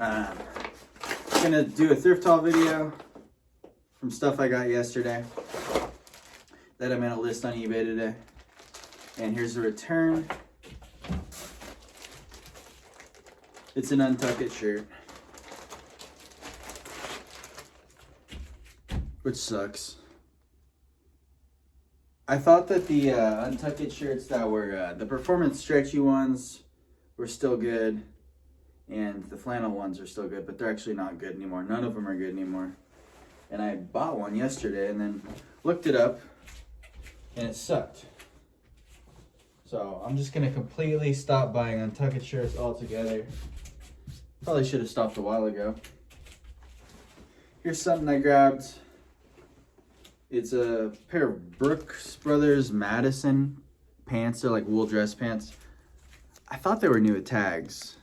I'm gonna do a thrift haul video from stuff I got yesterday that I'm gonna list on eBay today. And here's the return. It's an Untuck It shirt, which sucks. I thought that the Untuck It shirts that were the performance stretchy ones were still good, and the flannel ones are still good, but they're actually not good anymore. None of them are good anymore. And I bought one yesterday and then looked it up, and it sucked. So I'm just gonna completely stop buying Untuck It shirts altogether. Probably should have stopped a while ago. Here's something I grabbed. It's a pair of Brooks Brothers Madison pants. They're like wool dress pants. I thought they were new with tags,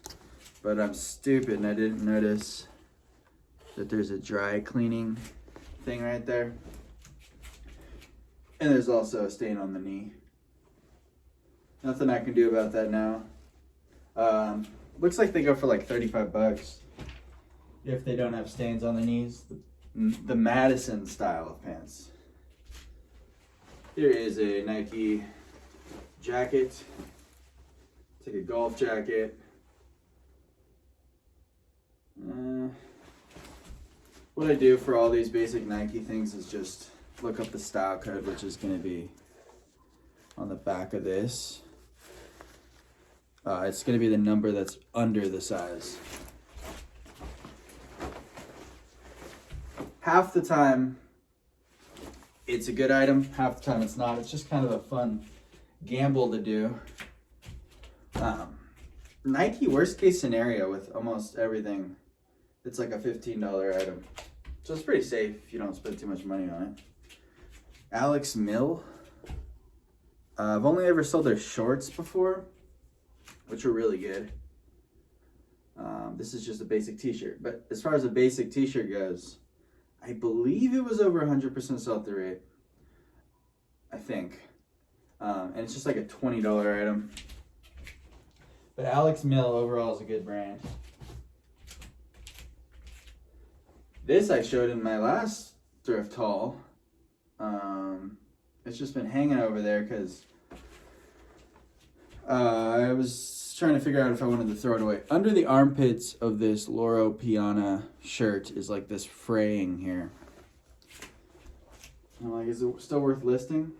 but I'm stupid and I didn't notice that there's a dry cleaning thing right there. And there's also a stain on the knee. Nothing I can do about that now. Looks like they go for like 35 bucks if they don't have stains on the knees. The Madison style of pants. Here is a Nike jacket. It's like a golf jacket. What I do for all these basic Nike things is just look up the style code, which is going to be on the back of this. It's going to be the number that's under the size. Half the time, it's a good item. Half the time, it's not. It's just kind of a fun gamble to do. Nike, worst case scenario with almost everything, it's like a $15 item. So it's pretty safe if you don't spend too much money on it. Alex Mill. I've only ever sold their shorts before, which were really good. This is just a basic t-shirt. But as far as a basic t-shirt goes, I believe it was over 100% sell-through rate. I think. And it's just like a $20 item. But Alex Mill overall is a good brand. This I showed in my last thrift haul. It's just been hanging over there because I was trying to figure out if I wanted to throw it away. Under the armpits of this Loro Piana shirt is like this fraying here. I'm like, is it still worth listing?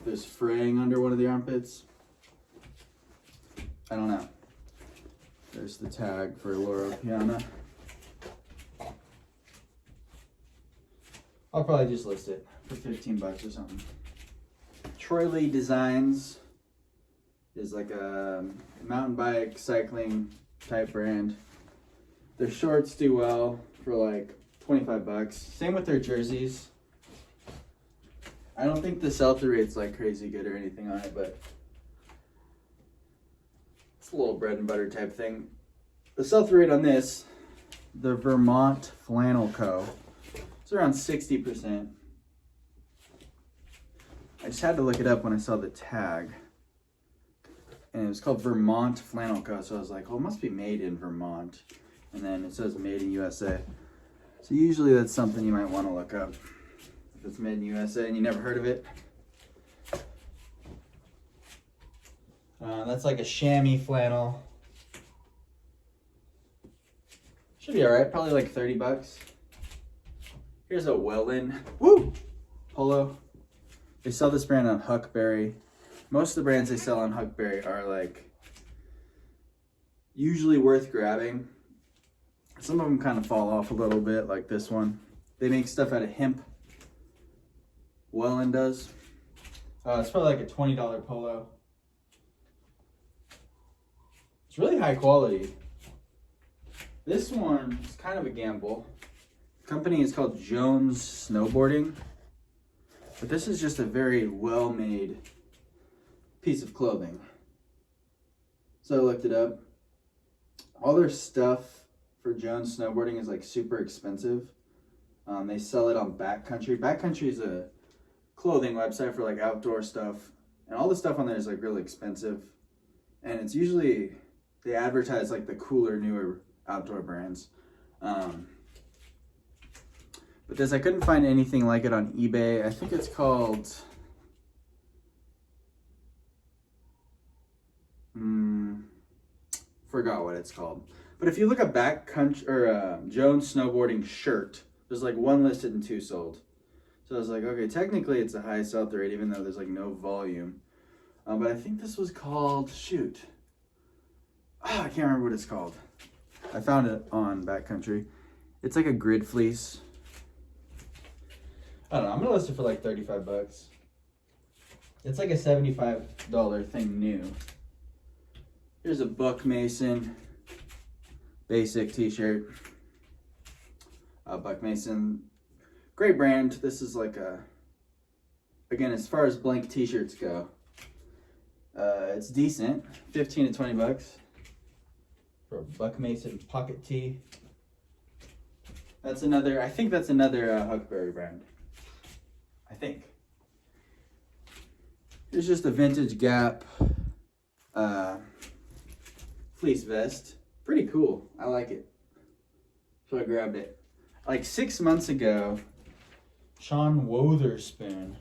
There's fraying under one of the armpits. I don't know. There's the tag for Loro Piana. I'll probably just list it for 15 bucks or something. Troy Lee Designs is like a mountain bike cycling type brand. Their shorts do well for like 25 bucks. Same with their jerseys. I don't think the sell-through rate's like crazy good or anything on it, but it's a little bread and butter type thing. The sell-through rate on this, the Vermont Flannel Co., it's around 60%. I just had to look it up when I saw the tag. And it was called Vermont Flannel Co. So I was like, oh, it must be made in Vermont. And then it says made in USA. So usually that's something you might want to look up. If it's made in USA and you never heard of it. That's like a chamois flannel. Should be alright, probably like 30 bucks. Here's a Wellen polo. They sell this brand on Huckberry. Most of the brands they sell on Huckberry are like usually worth grabbing. Some of them kind of fall off a little bit, like this one. They make stuff out of hemp. Wellen does. It's probably like a $20 polo. It's really high quality. This one is kind of a gamble. The company is called Jones Snowboarding. But this is just a very well-made piece of clothing. So I looked it up. All their stuff for Jones Snowboarding is like super expensive. They sell it on Backcountry. Backcountry is a clothing website for like outdoor stuff. And all the stuff on there is like really expensive. And it's usually, they advertise like the cooler, newer outdoor brands. But this, I couldn't find anything like it on eBay. I think it's called, forgot what it's called. But if you look at backcountry or Jones snowboarding shirt, there's like one listed and two sold. So I was like, okay, technically it's a high sell-through rate, even though there's like no volume. But I think this was called, shoot. Oh, I can't remember what it's called. I found it on Backcountry. It's like a grid fleece. I don't know, I'm gonna list it for like 35 bucks. It's like a $75 thing new. Here's a Buck Mason basic t-shirt. Buck Mason, great brand. This is like a, again, as far as blank t-shirts go, it's decent, 15 to 20 bucks for a Buck Mason pocket tee. That's another, I think that's another Huckberry brand. I think. Here's just a vintage Gap fleece vest. Pretty cool. I like it. So I grabbed it. Like 6 months ago, Sean Wotherspoon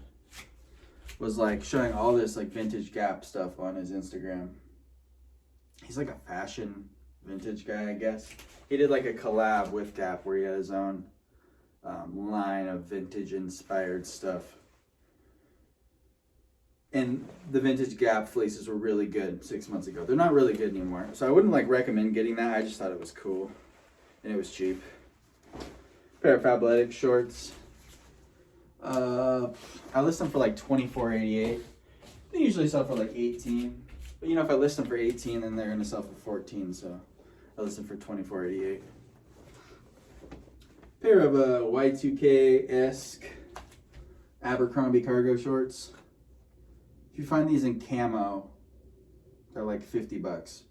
was like showing all this like vintage Gap stuff on his Instagram. He's like a fashion vintage guy, I guess. He did like a collab with Gap where he had his own line of vintage inspired stuff. And the vintage Gap fleeces were really good 6 months ago. They're not really good anymore. So I wouldn't like recommend getting that. I just thought it was cool. And it was cheap. Pair of Fabletics shorts. I list them for like $24.88. They usually sell for like $18. But you know, if I list them for $18, then they're gonna sell for $14. So I list them for $24.88. Pair of Y2K-esque Abercrombie cargo shorts. If you find these in camo, they're like 50 bucks.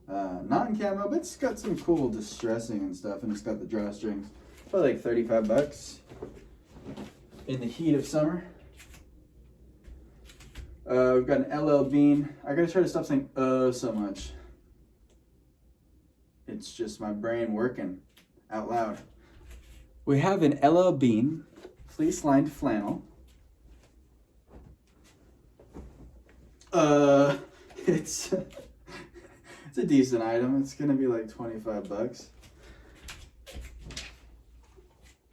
Not in camo, but it's got some cool distressing and stuff, and it's got the drawstrings. Probably like 35 bucks in the heat of summer. We've got an LL Bean. I gotta try to stop saying so much. It's just my brain working out loud. We have an LL Bean fleece-lined flannel. It's a decent item. It's gonna be like 25 bucks.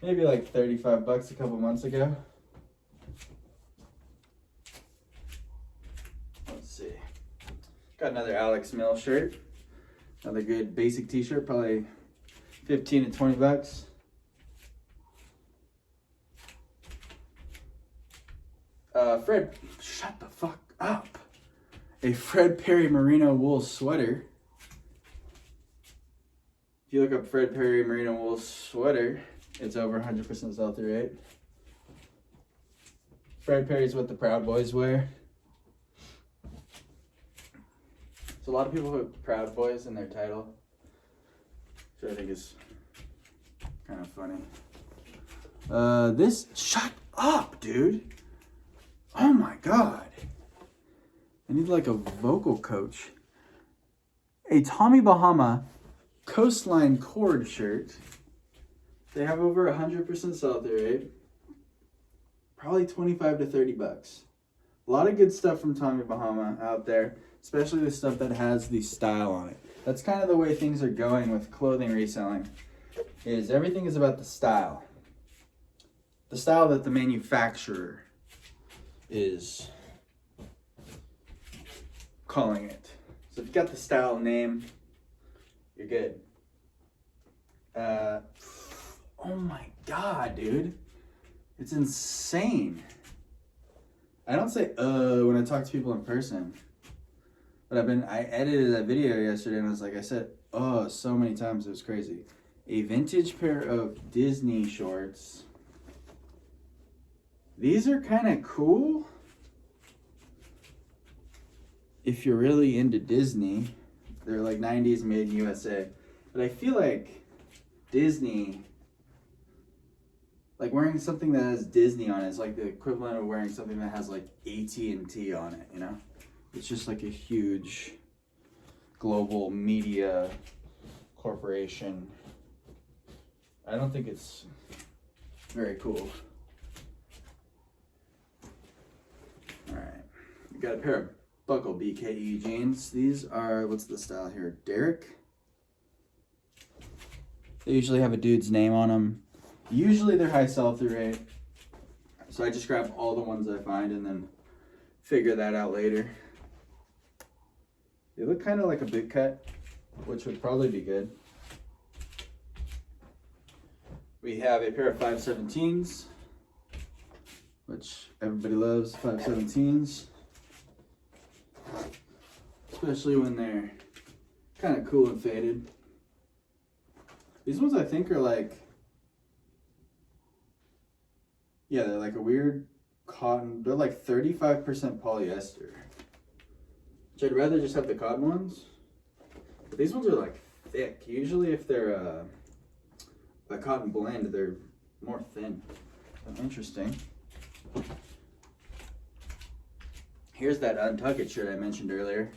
Maybe like 35 bucks a couple months ago. Let's see. Got another Alex Mill shirt. Another good basic t-shirt, probably 15 to 20 bucks. Fred, shut the fuck up. A Fred Perry merino wool sweater. If you look up Fred Perry merino wool sweater, it's over 100% sell-through rate. Fred Perry is what the Proud Boys wear. So a lot of people put Proud Boys in their title, which I think is kind of funny. This, shut up, dude. Oh my God. I need like a vocal coach. A Tommy Bahama Coastline cord shirt. They have over 100% sell-through rate. Probably 25 to 30 bucks. A lot of good stuff from Tommy Bahama out there, especially the stuff that has the style on it. That's kind of the way things are going with clothing reselling, is everything is about the style. The style that the manufacturer is calling it. So if you got the style name, you're good. Oh my God, dude. It's insane. I don't say when I talk to people in person. But I edited that video yesterday and I said so many times, it was crazy. A vintage pair of Disney shorts. These are kind of cool if you're really into Disney. They're like 90s made in USA. But I feel like Disney, like wearing something that has Disney on it is like the equivalent of wearing something that has like AT&T on it, you know? It's just like a huge global media corporation. I don't think it's very cool. All right, we got a pair of buckle BKE jeans. These are, what's the style here? Derek. They usually have a dude's name on them. Usually they're high sell-through rate. So I just grab all the ones I find and then figure that out later. They look kind of like a big cut, which would probably be good. We have a pair of 517s, which everybody loves 517s. Especially when they're kind of cool and faded. These ones I think are like, yeah, they're like a weird cotton. They're like 35% polyester. Which I'd rather just have the cotton ones. But these ones are like thick. Usually if they're a cotton blend, they're more thin. So interesting. Here's that Untuck It shirt I mentioned earlier.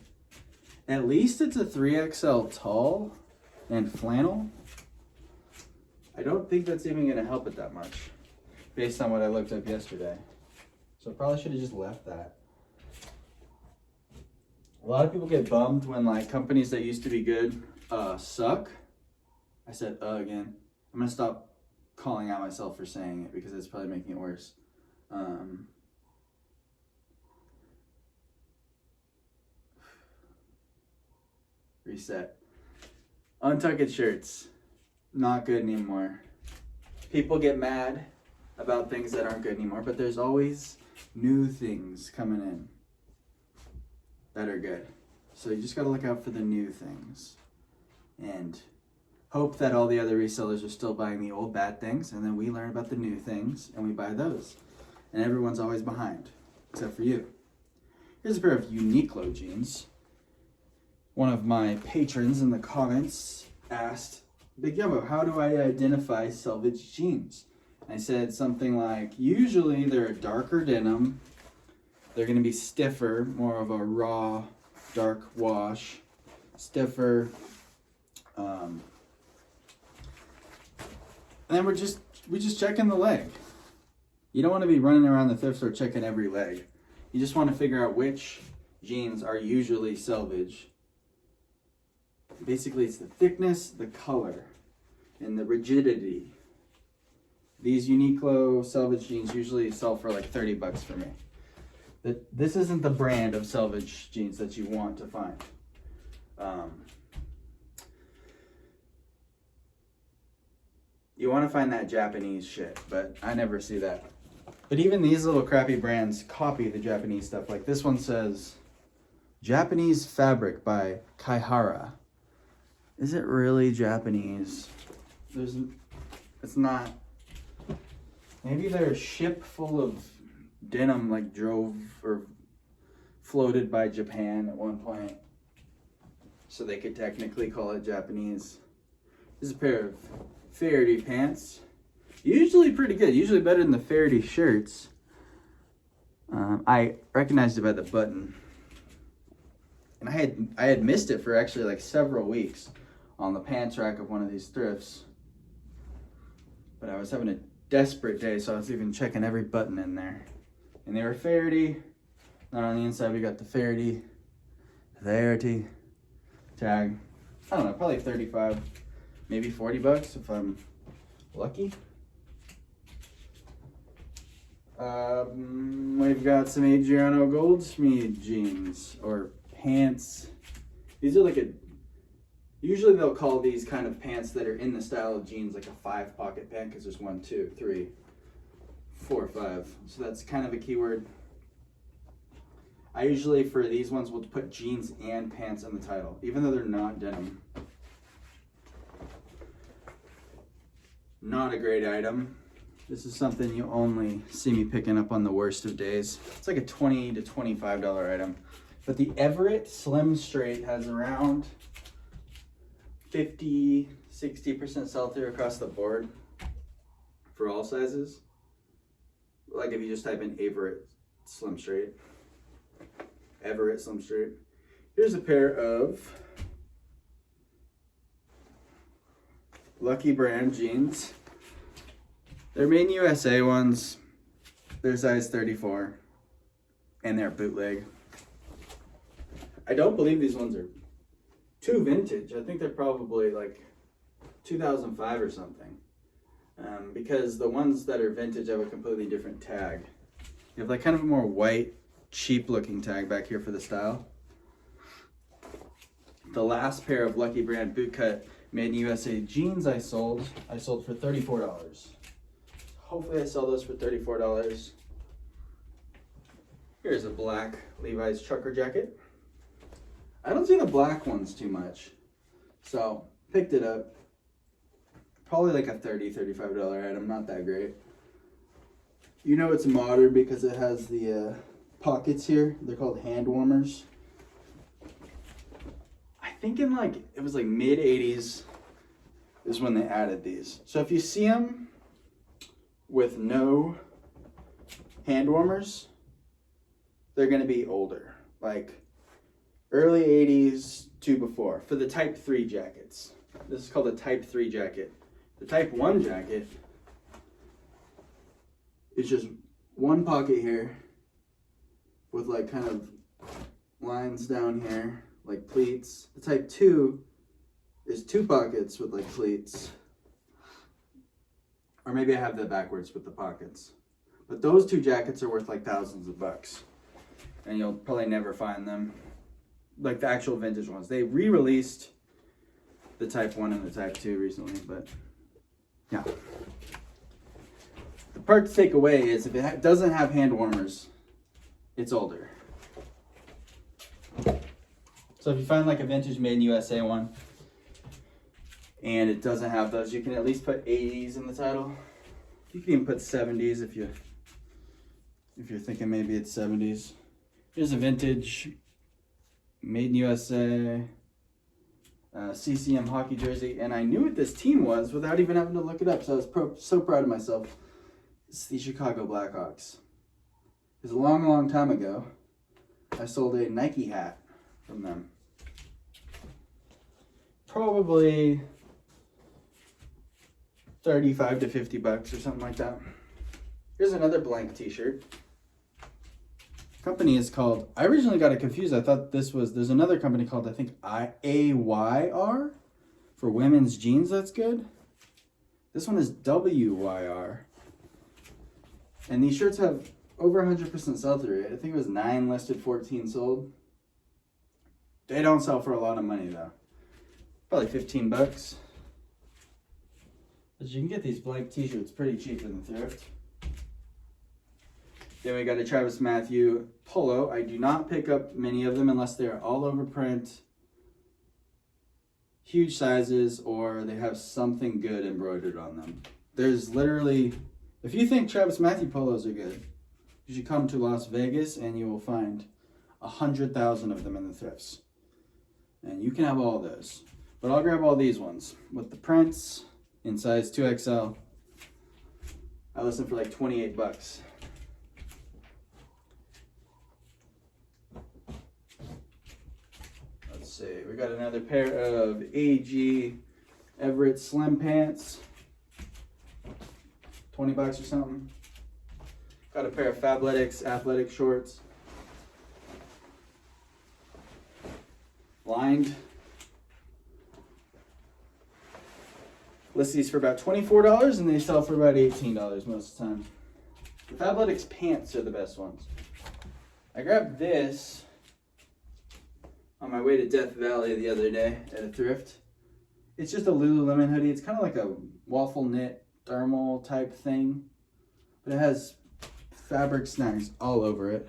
At least it's a 3XL tall and flannel. I don't think that's even going to help it that much based on what I looked up yesterday. So I probably should have just left that. A lot of people get bummed when like companies that used to be good suck. I said again. I'm going to stop calling out myself for saying it because it's probably making it worse. Reset. Untuck It shirts. Not good anymore. People get mad about things that aren't good anymore, but there's always new things coming in that are good. So you just got to look out for the new things and hope that all the other resellers are still buying the old bad things, and then we learn about the new things and we buy those. And everyone's always behind, except for you. Here's a pair of Uniqlo jeans. One of my patrons in the comments asked, Big Yumbo, how do I identify selvage jeans? I said something like, usually they're a darker denim. They're going to be stiffer, more of a raw, dark wash, stiffer. And then we just checking the leg. You don't want to be running around the thrift store checking every leg. You just want to figure out which jeans are usually selvage. Basically, it's the thickness, the color, and the rigidity. These Uniqlo selvage jeans usually sell for like 30 bucks for me. This isn't the brand of selvage jeans that you want to find. You want to find that Japanese shit, but I never see that. But even these little crappy brands copy the Japanese stuff. Like this one says, Japanese fabric by Kaihara. Is it really Japanese? It's not. Maybe their ship full of denim like drove or floated by Japan at one point, so they could technically call it Japanese. This is a pair of Faraday pants. Usually pretty good. Usually better than the Faraday shirts. I recognized it by the button, and I had missed it for actually like several weeks on the pants rack of one of these thrifts. But I was having a desperate day, so I was even checking every button in there. And they were Faraday. Then on the inside we got the Faraday tag. I don't know, probably 35, maybe 40 bucks if I'm lucky. We've got some Adriano Goldsmith jeans or pants. These are like usually they'll call these kind of pants that are in the style of jeans like a 5-pocket pant because there's 1, 2, 3, 4, 5. So that's kind of a keyword. I usually for these ones will put jeans and pants in the title, even though they're not denim. Not a great item. This is something you only see me picking up on the worst of days. It's like a $20 to $25 item. But the Everett Slim Straight has around 50, 60% sell-through across the board for all sizes. Like if you just type in Everett Slim Straight. Everett Slim Straight. Here's a pair of Lucky Brand jeans. They're made in USA ones. They're size 34. And they're bootleg. I don't believe these ones are too vintage. I think they're probably like 2005 or something. Because the ones that are vintage have a completely different tag. You have like kind of a more white, cheap looking tag back here for the style. The last pair of Lucky Brand bootcut made in USA jeans I sold for $34. Hopefully I sell those for $34. Here's a black Levi's trucker jacket. I don't see the black ones too much, so picked it up. Probably like a $30, $35 item, not that great. You know it's modern because it has the pockets here. They're called hand warmers. I think in like, it was like mid 80s is when they added these. So if you see them with no hand warmers, they're gonna be older. Like early 80s to before. For the Type 3 jackets. This is called a Type 3 jacket. The Type 1 jacket is just one pocket here with like kind of lines down here, like pleats. The Type 2 is two pockets with like pleats. Or maybe I have that backwards with the pockets. But those two jackets are worth like thousands of bucks. And you'll probably never find them. Like the actual vintage ones. They re-released the Type 1 and the Type 2 recently, but yeah. The part to take away is if it doesn't have hand warmers, it's older. So if you find like a vintage made in USA one and it doesn't have those, you can at least put 80s in the title. You can even put 70s if you're thinking maybe it's 70s. Here's a vintage made in USA CCM hockey jersey, and I knew what this team was without even having to look it up, so I was so proud of myself. It's the Chicago Blackhawks. Because a long, long time ago, I sold a Nike hat from them. Probably 35 to 50 bucks or something like that. Here's another blank t-shirt. Company is called, I originally got it confused. I thought there's another company called, I think, AYR for women's jeans. That's good. This one is WYR. And these shirts have over 100% sell-through rate. I think it was 9 listed, 14 sold. They don't sell for a lot of money though. Probably 15 bucks. But you can get these blank t-shirts pretty cheap in the thrift. Then we got a Travis Matthew polo. I do not pick up many of them unless they're all over print, huge sizes, or they have something good embroidered on them. There's literally, if you think Travis Matthew polos are good, you should come to Las Vegas and you will find 100,000 of them in the thrifts. And you can have all those. But I'll grab all these ones with the prints in size 2XL. I listed for like 28 bucks. See, we got another pair of AG Everett slim pants, 20 bucks or something. Got a pair of Fabletics athletic shorts, lined. List these for about $24 and they sell for about $18 most of the time. The Fabletics pants are the best ones. I grabbed this on my way to Death Valley the other day at a thrift. It's just a Lululemon hoodie. It's kind of like a waffle knit thermal type thing, but it has fabric snags all over it.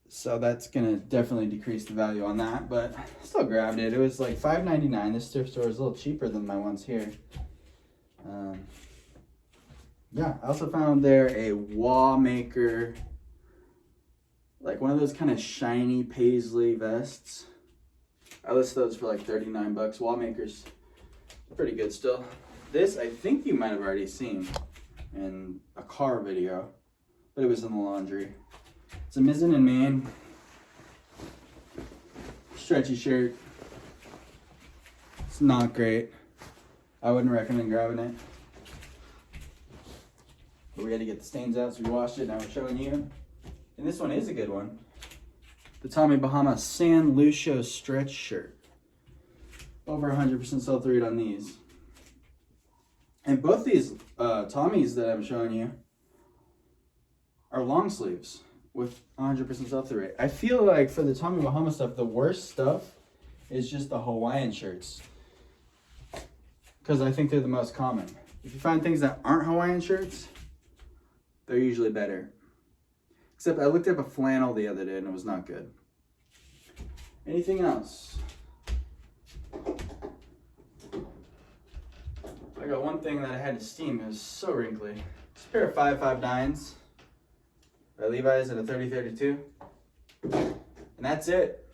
So that's gonna definitely decrease the value on that, but I still grabbed it. It was like $5.99. This thrift store is a little cheaper than my ones here. Yeah, I also found there a Wall Maker, like one of those kind of shiny paisley vests. I list those for like 39 bucks. Wall Makers, pretty good still. This I think you might have already seen in a car video, but it was in the laundry. It's a Mizzen and Main stretchy shirt. It's not great. I wouldn't recommend grabbing it. But we had to get the stains out, so we washed it. Now we're showing you. And this one is a good one. The Tommy Bahama San Lucio stretch shirt. Over 100% sell-through rate on these. And both these Tommies that I'm showing you are long sleeves with 100% sell-through rate. I feel like for the Tommy Bahama stuff, the worst stuff is just the Hawaiian shirts, because I think they're the most common. If you find things that aren't Hawaiian shirts, they're usually better. Except I looked up a flannel the other day and it was not good. Anything else? I got one thing that I had to steam. It was so wrinkly. It's a pair of 559s by Levi's in a 30-32. And that's it.